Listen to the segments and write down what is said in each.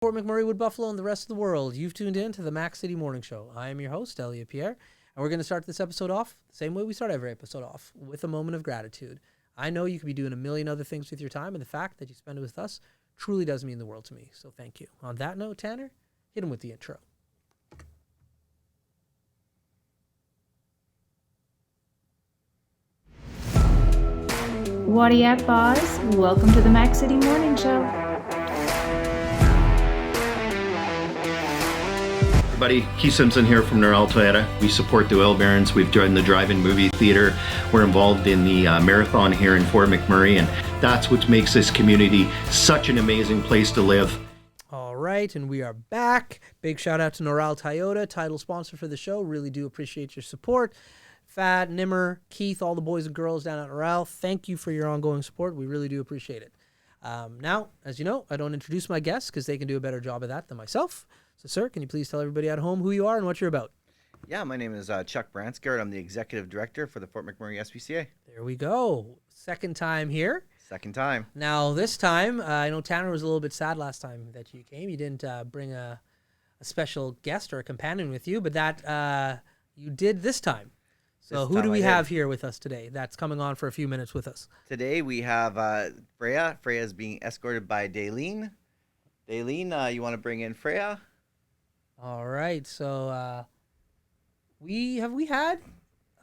Fort McMurray, Wood Buffalo, and the rest of the world. You've tuned in to the Mac City Morning Show. I am your host, Elliot Pierre, and we're going to start this episode off the same way we start every episode off, with a moment of gratitude. I know you could be doing a million other things with your time, and the fact that you spend it with us truly does mean the world to me, so thank you. On that note, Tanner, hit him with the intro. Whatty up, boss? Welcome to the Mac City Morning Show. Everybody, Keith Simpson here from Untitled. We support the Oil Barons. We've joined the drive-in movie theater. We're involved in the marathon here in Fort McMurray, and that's what makes this community such an amazing place to live. All right, and we are back. Big shout out to Untitled, title sponsor for the show. Really do appreciate your support. Fad, Nimmer, Keith, all the boys and girls down at Ural, thank you for your ongoing support. We really do appreciate it. Now, as you know, I don't introduce my guests because they can do a better job of that than myself. So, sir, can you please tell everybody at home who you are and what you're about? Yeah, my name is Chuck Brandsgard. I'm the executive director for the Fort McMurray SPCA. There we go. Second time here. Second time. Now, this time, I know Tanner was a little bit sad last time that you came. You didn't bring a special guest or a companion with you, but that you did this time. So who do we have here with us today that's coming on for a few minutes with us? Today we have Freya. Freya is being escorted by Daleen. Daleen, you want to bring in Freya? All right. So we had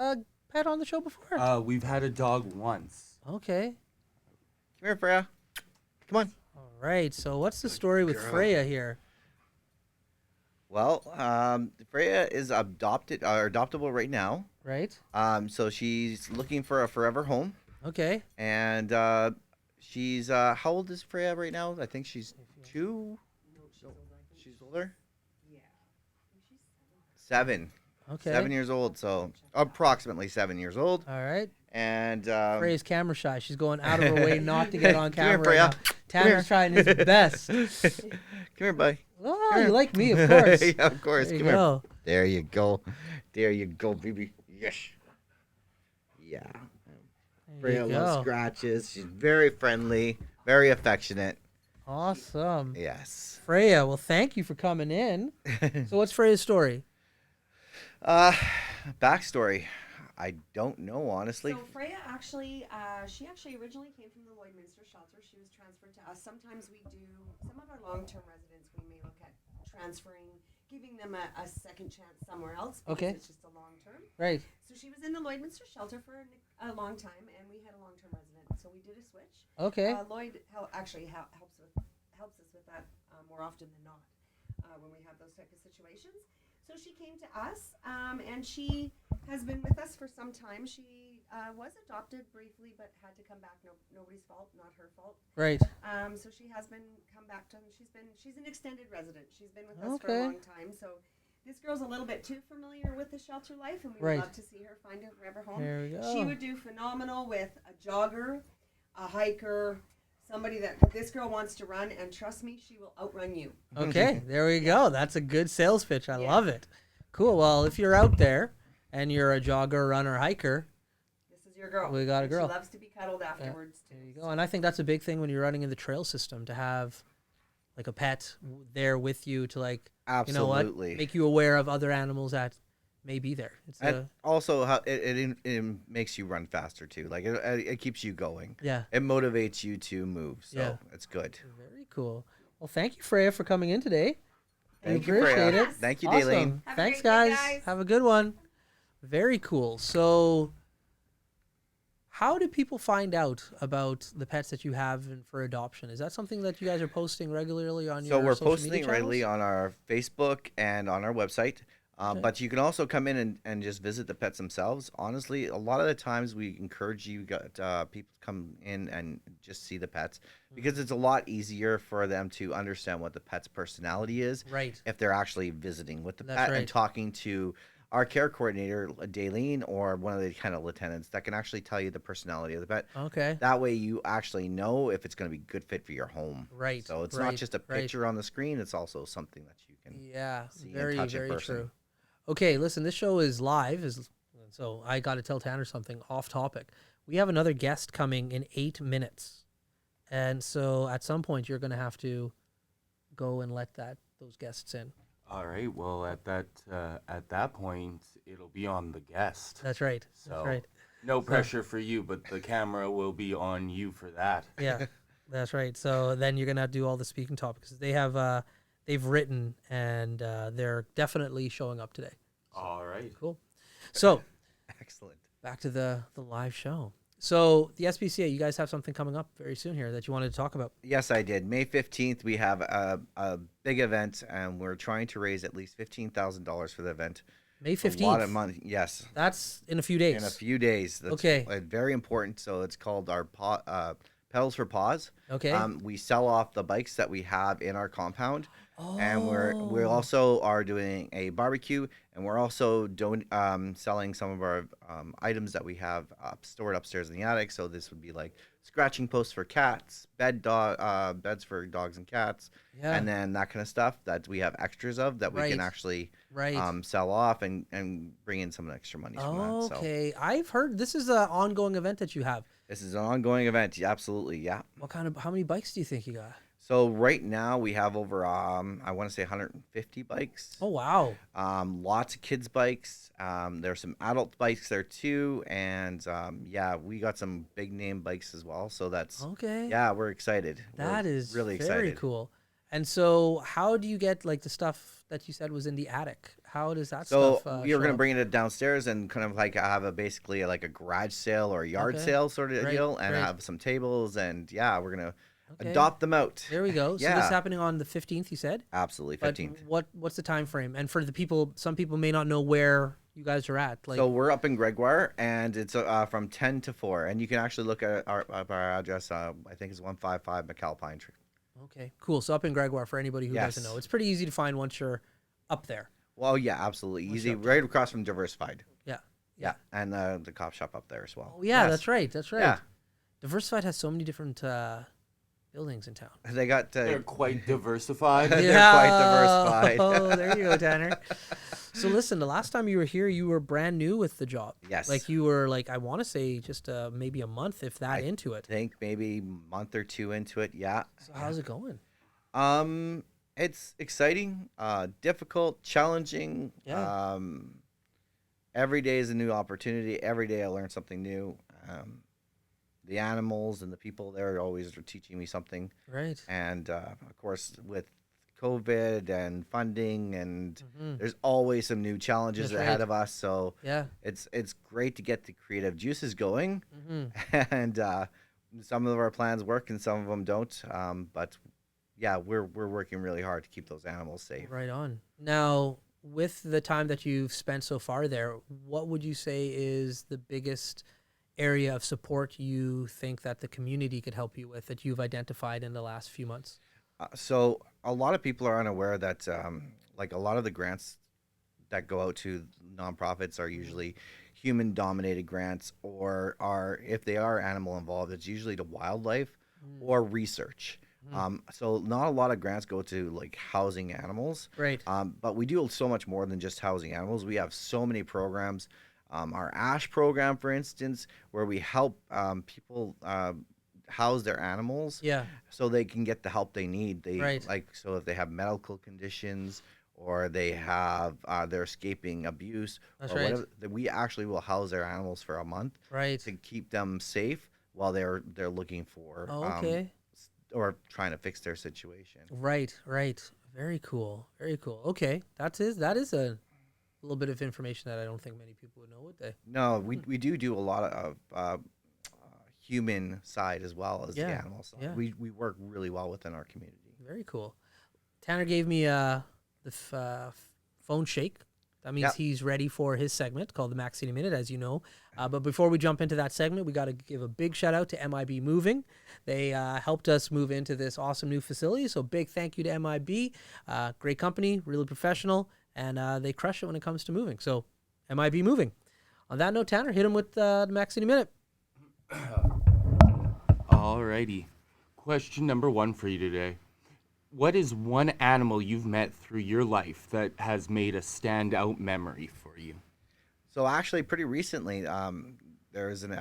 a pet on the show before? We've had a dog once. Okay. Come here, Freya. Come on. All right. So what's the story with Freya here? Well, Freya is adoptable right now. Right. So she's looking for a forever home. Okay. And she's how old is Freya right now? I think she's 2. No, she's older. Yeah. She's 7. Okay. 7 years old. So approximately 7 years old. All right. And Freya's camera shy. She's going out of her way not to get on camera. Come here, Freya. Right now. Tanner's trying his best. Come here, buddy. Oh, Come you here. like me, of course. Yeah, of course. There you Come go. here. There you go. There you go, baby. Yes. Yeah. There Freya you loves go. scratches. She's very friendly, very affectionate. Awesome. Yes. Freya, well, thank you for coming in. So what's Freya's story? Backstory. I don't know, honestly. So Freya she actually originally came from the Lloydminster shelter. She was transferred to us. Sometimes we do, some of our long-term residents, we may look at transferring, giving them a second chance somewhere else because Okay. it's just a long-term. Right. So she was in the Lloydminster shelter for a long time, and we had a long-term resident. So we did a switch. Okay. Lloyd actually helps us with that more often than not when we have those type of situations. So she came to us, and she has been with us for some time. She was adopted briefly, but had to come back. Nobody's fault, not her fault. Right. So she has come back to. She's an extended resident. She's been with us for Okay. a long time. So this girl's a little bit too familiar with the shelter life, and we Right. would love to see her find a forever home. There we go. She would do phenomenal with a jogger, a hiker, somebody that this girl wants to run, and trust me, she will outrun you. Okay, there we go. That's a good sales pitch. I Yeah. love it. Cool. Well, if you're out there and you're a jogger, runner, hiker, This is your girl. We got a And girl. She loves to be cuddled afterwards. there you go. And I think that's a big thing when you're running in the trail system, to have like a pet there with you to, like, you know what, Absolutely. make you aware of other animals that may be there. It's And also, how it makes you run faster too. Like it keeps you going. yeah, It motivates you to move. So Yeah. it's good. very cool. Well, thank you, Freya, for coming in today. We Thank you, appreciate Freya. it. Thank you, Awesome. Daleen. Have a Thanks, great day, guys. guys. Have a good one. Very cool. So, how do people find out about the pets that you have for adoption? Is that something that you guys are posting regularly on your So we're social posting media regularly channels? on our Facebook and on our website. Okay. But you can also come in and just visit the pets themselves. Honestly, a lot of the times we encourage people to come in and just see the pets because it's a lot easier for them to understand what the pet's personality is Right. if they're actually visiting with the That's pet right. and talking to our care coordinator, Daleen, or one of the kind of lieutenants that can actually tell you the personality of the pet. Okay. That way you actually know if it's going to be a good fit for your home. Right. So it's right, not just a right. picture on the screen, it's also something that you can Yeah. see and Very, touch in very person. true. Okay, listen, this show is live, so I got to tell Tanner something off topic. We have another guest coming in 8 minutes. And so at some point, you're going to have to go and let those guests in? All right. Well, at that point, it'll be on the guest. That's right. So That's right. no pressure for you, but the camera will be on you for that. Yeah, that's right. So then you're gonna have to do all the speaking topics. They've written and they're definitely showing up today. All right. Cool. So Excellent. back to the live show. So the SPCA, you guys have something coming up very soon here that you wanted to talk about. Yes, I did. May 15th, we have a big event, and we're trying to raise at least $15,000 for the event. May A 15th. lot of money. Yes. That's in a few days. In a few days. That's Okay. Very important. So it's called our Pedals for Paws. Okay. We sell off the bikes that we have in our compound. Oh. And we also are doing a barbecue, and we're also selling some of our items that we have stored upstairs in the attic. So this would be like scratching posts for cats, beds for dogs and cats, Yeah. and then that kind of stuff that we have extras of that we Right. can actually Right. sell off and bring in some extra money from that. So Okay. I've heard this is an ongoing event that you have. this is an ongoing event. Yeah, absolutely, yeah. How many bikes do you think you got? So right now we have over I want to say 150 bikes. Oh, wow. Lots of kids bikes. There's some adult bikes there too, and yeah, we got some big name bikes as well. So that's Okay. yeah, we're excited. That We're is really very excited. cool. And so how do you get like the stuff that you said was in the attic? How does that So stuff we were show gonna up? bring it downstairs and kind of like have basically like a garage sale or a yard Okay. sale sort of Right, deal, and right. have some tables, and yeah, we're gonna Okay. adopt them out. There we go. So this Yeah. is happening on the 15th, you said? Absolutely, But 15th. what's the time frame? And for the people, some people may not know where you guys are at. Like, So we're up in Gregoire, and it's from 10 to 4, and you can actually look at our address. I think it's 155 McAlpine Street. okay, cool. So up in Gregoire, for anybody who doesn't Yes. know, it's pretty easy to find once you're up there. Well, yeah, absolutely Once easy, you're up right across from Diversified. Yeah. Yeah, and the cop shop up there as well. Oh yeah, Yes. that's right. That's right. Yeah. Diversified has so many different buildings in town. They got They're quite diversified. They're quite diversified. Oh, there you go, Tanner. So listen, the last time you were here, you were brand new with the job. Yes. Like you were like, I want to say just maybe a month, if that, into it. I think maybe a month or two into it. Yeah. So how's it going? It's exciting, difficult, challenging. Yeah. Every day is a new opportunity. Every day I learn something new. The animals and the people there always are teaching me something. Right. And of course, with COVID and funding, and Mhm. there's always some new challenges That's ahead right. of us. So Yeah. it's great to get the creative juices going, hmm and some of our plans work and some of them don't. But yeah, we're working really hard to keep those animals safe. Right on. Now, with the time that you've spent so far there, what would you say is the biggest area of support you think that the community could help you with that you've identified in the last few months? So a lot of people are unaware that like a lot of the grants that go out to nonprofits are usually human dominated grants, or are, if they are animal involved, it's usually to wildlife or research. So not a lot of grants go to like housing animals. Right. But we do so much more than just housing animals. We have so many programs. Our ASH program, for instance, where we help people house their animals Yeah. so they can get the help they need. They Right. like, so if they have medical conditions or they have they're escaping abuse That's or right. whatever, that we actually will house their animals for a month Right. to keep them safe while they're looking for Oh, okay. or trying to fix their situation. Right. Right. Very cool. Very cool. Okay. That is a little bit of information that I don't think many people would know, would they? No, we do a lot of human side as well as the Yeah, animal side. yeah. We work really well within our community. Very cool. Tanner gave me the phone shake. That means Yep. he's ready for his segment called the Mac City Minute, as you know. But before we jump into that segment, we got to give a big shout out to MIB Moving. They helped us move into this awesome new facility. So big thank you to MIB. Great company, really professional, and they crush it when it comes to moving. So MIB Moving. On that note, Tanner, hit him with the Mac City Minute. Alrighty. Question number 1 for you today. What is one animal you've met through your life that has made a standout memory for you? So actually, pretty recently, there was an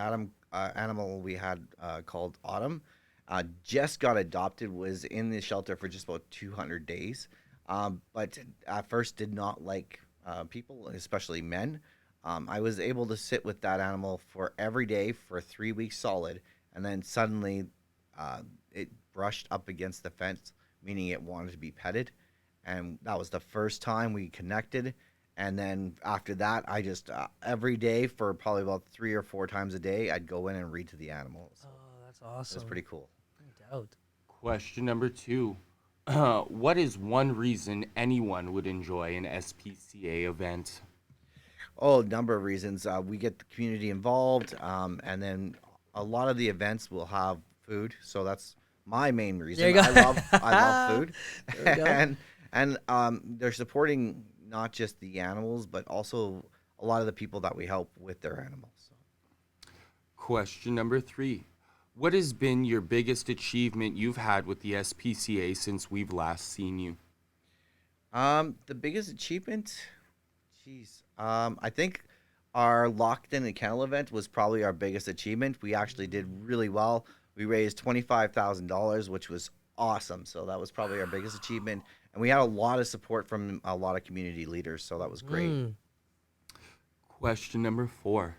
animal we had called Autumn, just got adopted, was in the shelter for just about 200 days, but at first did not like people, especially men. I was able to sit with that animal for every day for 3 weeks solid, and then suddenly it brushed up against the fence, meaning it wanted to be petted, and that was the first time we connected. And then after that, I just every day for probably about 3 or 4 times a day, I'd go in and read to the animals. So that's awesome. it was pretty cool. No doubt. Question number 2. What is one reason anyone would enjoy an SPCA event? Oh, a number of reasons. We get the community involved, and then a lot of the events will have food. So that's my main reason. There you go. I love food, There you go. and they're supporting not just the animals, but also a lot of the people that we help with their animals. So. Question number 3. What has been your biggest achievement you've had with the SPCA since we've last seen you? The biggest achievement, geez, I think our Locked in a Kennel event was probably our biggest achievement. We actually did really well. We raised $25,000, which was awesome. So that was probably our biggest achievement. And we had a lot of support from a lot of community leaders. So that was great. Question number 4.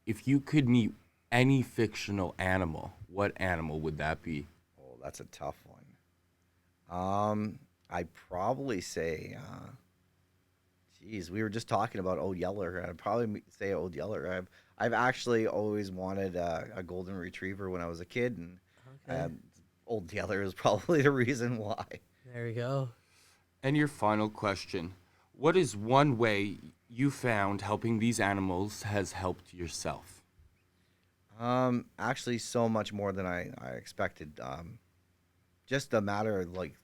If you could meet any fictional animal, what animal would that be? Oh, that's a tough one. I'd probably say, geez, we were just talking about Old Yeller. I'd probably say Old Yeller. I've actually always wanted a golden retriever when I was a kid, and Old Yeller is probably the reason why. There you go. And your final question. What is one way you found helping these animals has helped yourself? Actually, so much more than I expected. Just a matter of like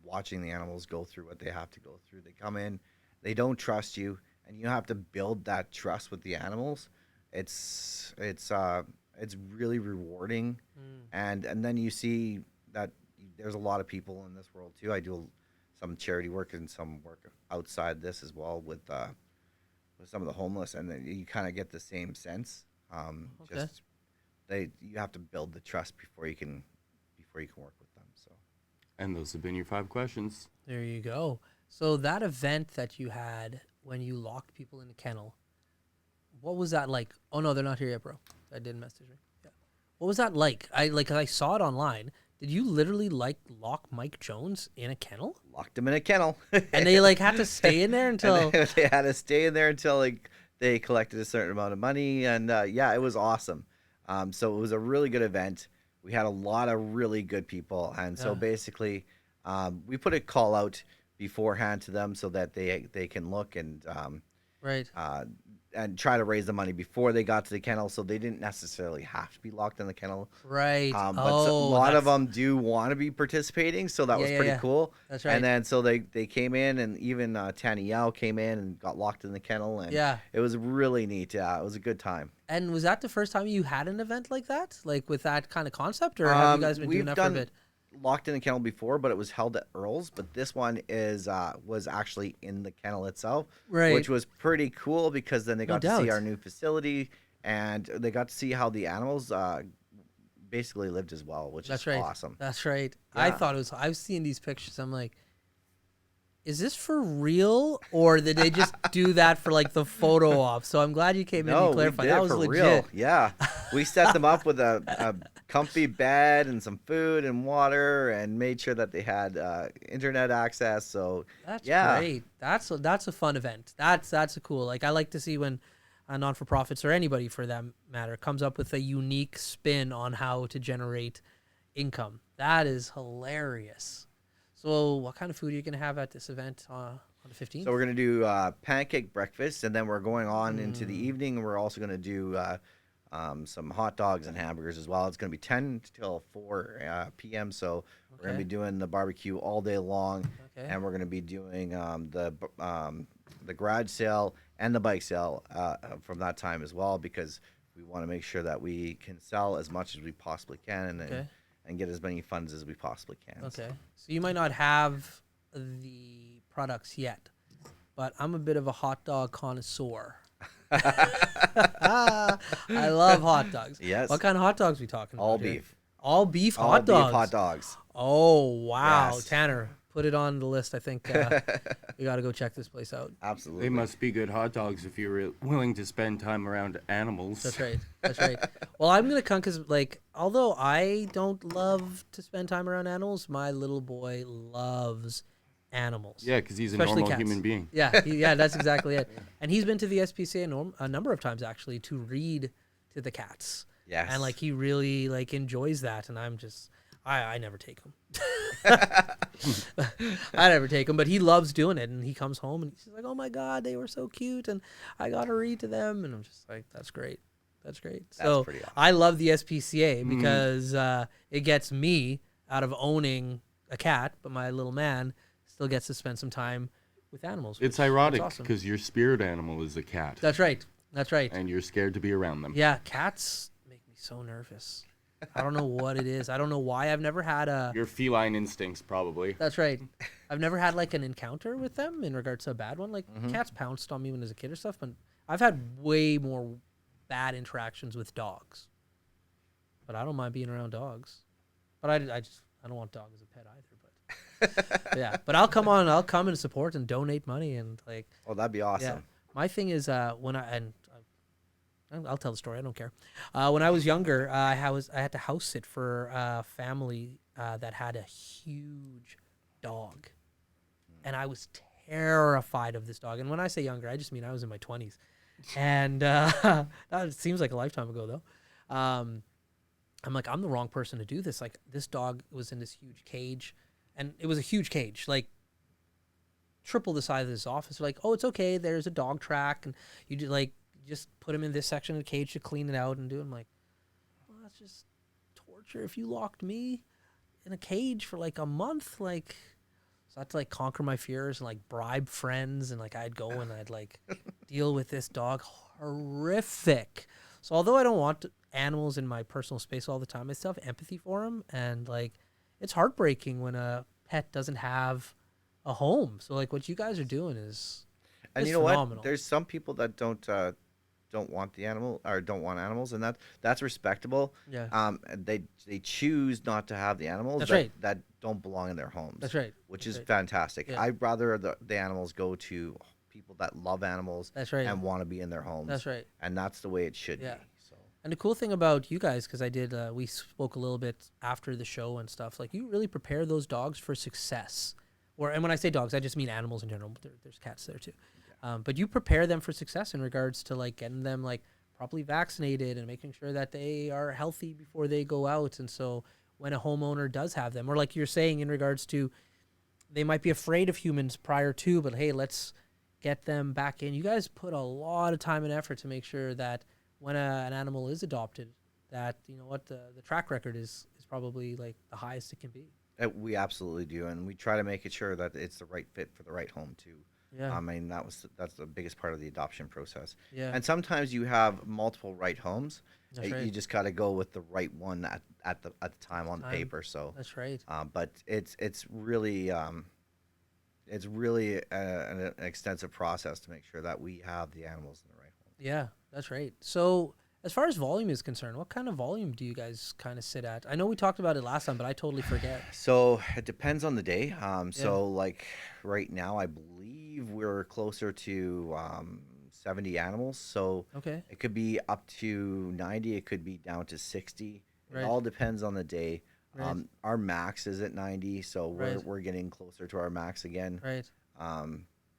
watching the animals go through what they have to go through. They come in, they don't trust you, and you have to build that trust with the animals. It's really rewarding, and then you see that there's a lot of people in this world too. I do some charity work and some work outside this as well with some of the homeless, and then you kind of get the same sense. Just you have to build the trust before you can work with them. So. And those have been your 5 questions. There you go. So that event that you had when you locked people in the kennel, what was that like? Oh no, they're not here yet, bro. I didn't message me. Yeah. What was that like? I saw it online. Did you literally lock Mike Jones in a kennel? Locked him in a kennel. And they had to stay in there until they had to stay in there until they collected a certain amount of money, and it was awesome. So it was a really good event. We had a lot of really good people, and so basically, we put a call out beforehand to them so that they can look and and try to raise the money before they got to the kennel, so they didn't necessarily have to be locked in the kennel. Right. But a lot of them do want to be participating, so that was pretty cool. That's right. And then so they came in, and even Tanny Yao came in and got locked in the kennel, and it was really neat. Yeah, it was a good time. And was that the first time you had an event like that, like with that kind of concept, or have you guys been doing that for a bit? Locked in the kennel before, but it was held at Earl's. But this one was actually in the kennel itself, which was pretty cool because then they got to see our new facility, and they got to see how the animals basically lived as well, which is awesome. That's right. Yeah. I thought it was. I've seen these pictures. I'm like, is this for real, or did they just do that for like the photo op? So I'm glad you came in and clarified. That was legit. Real. Yeah, we set them up with a comfy bed and some food and water, and made sure that they had internet access. So that's great. That's a fun event. That's a cool. Like I like to see when non-for-profits or anybody for that matter comes up with a unique spin on how to generate income. That is hilarious. So what kind of food are you going to have at this event on the 15th? So we're going to do pancake breakfast, and then we're going on into the evening. We're also going to do some hot dogs and hamburgers as well. It's going to be 10 till 4 p.m. So we're going to be doing the barbecue all day long, and we're going to be doing the garage sale and the bike sale from that time as well, because we want to make sure that we can sell as much as we possibly can, and get as many funds as we possibly can. Okay. So you might not have the products yet, but I'm a bit of a hot dog connoisseur. I love hot dogs. Yes. What kind of hot dogs are we talking about? All here? beef. All beef All hot beef dogs. hot dogs. Oh wow, Yes. Tanner, put it on the list. I think we got to go check this place out. Absolutely. They must be good hot dogs if you're willing to spend time around animals. That's right. That's right. Well, I'm gonna come because, like, although I don't love to spend time around animals, my little boy loves animals. Yeah, because he's a Especially normal cats. human being. Yeah, yeah, that's exactly it. And he's been to the SPCA a number of times actually to read to the cats. Yes. And like he really like enjoys that, and I'm just I never take him. I never take him, but he loves doing it, and he comes home and he's like, "Oh my God, they were so cute, and I got to read to them," and I'm just like, "That's great, that's great." So pretty awesome. I love the SPCA because it gets me out of owning a cat, but my little man still gets to spend some time with animals. It's which- ironic that's awesome. because your spirit animal is a cat, That's right. That's right. and you're scared to be around them. Yeah, cats make me so nervous. I don't know what it is. I don't know why. I've never had a. Your feline instincts, probably. That's right. I've never had like an encounter with them in regards to a bad one. Like cats pounced on me when I was a kid or stuff, but I've had way more bad interactions with dogs. But I don't mind being around dogs. But I don't want dog as a pet either. But yeah, but I'll come and support and donate money and like. Oh, that'd be awesome. Yeah. My thing is when I'll tell the story. I don't care. When I was younger, I had to house sit for a family that had a huge dog, and I was terrified of this dog. And when I say younger, I just mean I was in my 20s, and that seems like a lifetime ago though. I'm like, I'm the wrong person to do this. Like, this dog was in this huge cage, and it was a huge cage, like triple the size of this office. They're like, oh, it's okay. There's a dog track, and you do like. Just put him in this section of the cage to clean it out and do it. I'm like, well, that's just torture. If you locked me in a cage for like a month, like, so I had to like conquer my fears and like bribe friends, and like I'd go and I'd like deal with this dog. Horrific. So although I don't want animals in my personal space all the time, I still have empathy for them, and like it's heartbreaking when a pet doesn't have a home. So like what you guys are doing is And it's you know phenomenal. what? There's some people that don't want the animal or don't want animals, and that's respectable. Yeah. And they choose not to have the animals That's right. that don't belong in their homes. That's right. Which That's is right. fantastic. Yeah. I'd rather the animals go to people that love animals That's right. and want to be in their homes. That's right. And that's the way it should Yeah. be. So And the cool thing about you guys, because I did, we spoke a little bit after the show and stuff. Like, you really prepare those dogs for success. And when I say dogs, I just mean animals in general. But there's cats there too. But you prepare them for success in regards to like getting them like properly vaccinated and making sure that they are healthy before they go out. And so when a homeowner does have them, or like you're saying in regards to, they might be afraid of humans prior to, but hey, let's get them back in. You guys put a lot of time and effort to make sure that when an animal is adopted, that you know what the track record is probably like the highest it can be. we absolutely do, and we try to make it sure that it's the right fit for the right home too. Yeah. I mean, that's the biggest part of the adoption process. Yeah. And sometimes you have multiple right homes. That's You right. just got to go with the right one at the time on the paper. So, That's right. but it's really an extensive process to make sure that we have the animals in the right home. Yeah, that's right. So as far as volume is concerned, what kind of volume do you guys kind of sit at? I know we talked about it last time, but I totally forget. So it depends on the day. So like right now, I believe we're closer to 70 animals. So Okay. it could be up to 90. It could be down to 60. It Right. all depends on the day. Right. Our max is at 90, so Right. we're getting closer to our max again. Right.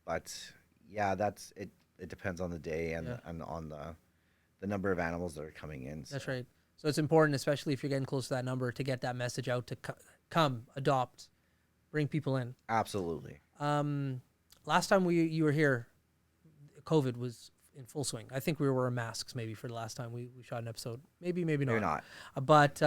But yeah, that's it. It depends on the day and Yeah. and on the number of animals that are coming in. That's so. right. So it's important, especially if you're getting close to that number, to get that message out to come, adopt, bring people in. Absolutely. Last time you were here, COVID was in full swing. I think we were wearing masks maybe for the last time we shot an episode. Maybe not. Maybe not. But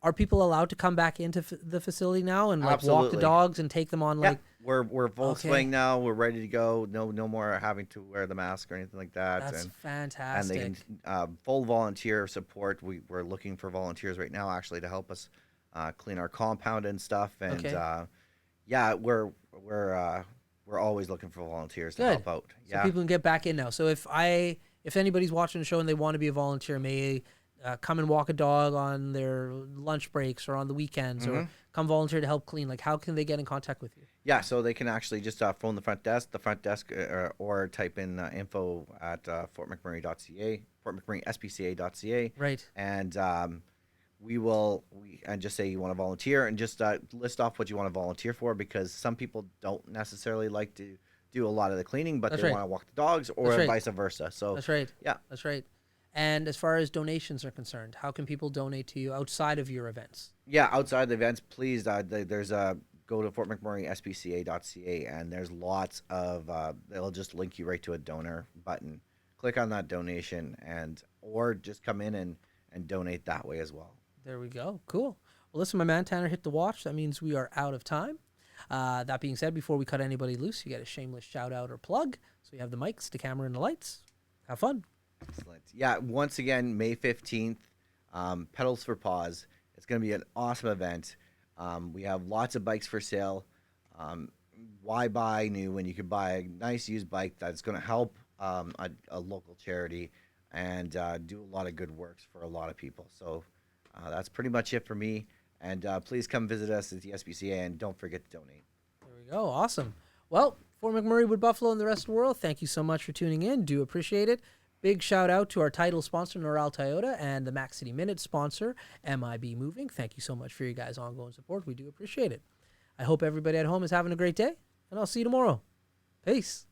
are people allowed to come back into the facility now and like walk the Absolutely. dogs and take them on Yeah, like? we're full Okay. swing now. We're ready to go. No more having to wear the mask or anything like that. That's and fantastic. they can full volunteer support. We're looking for volunteers right now actually to help us clean our compound and stuff. And Okay. yeah, we're always looking for volunteers to Good. help out. So Yeah. people can get back in now. So if anybody's watching the show and they want to be a volunteer, come and walk a dog on their lunch breaks or on the weekends, or come volunteer to help clean, like how can they get in contact with you? Yeah, so they can actually just phone the front desk, or type in info at Fort McMurray.ca, Fort McMurray SPCA.ca. Right. And and just say you want to volunteer, and just list off what you want to volunteer for, because some people don't necessarily like to do a lot of the cleaning, but That's they right. want to walk the dogs, or That's right. vice versa. So That's right. yeah. That's right. And as far as donations are concerned, how can people donate to you outside of your events? Yeah, outside the events, please. There's go to Fort McMurray SPCA.ca, and there's lots of. They'll just link you right to a donor button. Click on that donation, or just come in and donate that way as well. There we go. Cool. Well, listen, my man Tanner hit the watch. That means we are out of time. That being said, before we cut anybody loose, you get a shameless shout out or plug. So you have the mics, the camera, and the lights. Have fun. Excellent. Yeah, once again, May 15th, Pedals for Paws. It's going to be an awesome event. We have lots of bikes for sale. Why buy new when you could buy a nice used bike that's going to help a local charity and do a lot of good works for a lot of people. So that's pretty much it for me. And please come visit us at the SPCA, and don't forget to donate. There we go. Awesome. Well, Fort McMurray, Wood Buffalo, and the rest of the world, thank you so much for tuning in. Do appreciate it. Big shout out to our title sponsor, Noral Toyota, and the Mac City Minute sponsor, MIB Moving. Thank you so much for your guys' ongoing support. We do appreciate it. I hope everybody at home is having a great day, and I'll see you tomorrow. Peace.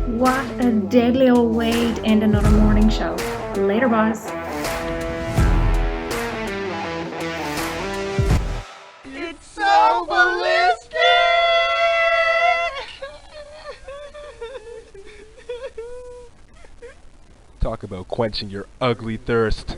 What a deadly old way to end another morning show. Later, boss. It's so ballistic! Talk about quenching your ugly thirst.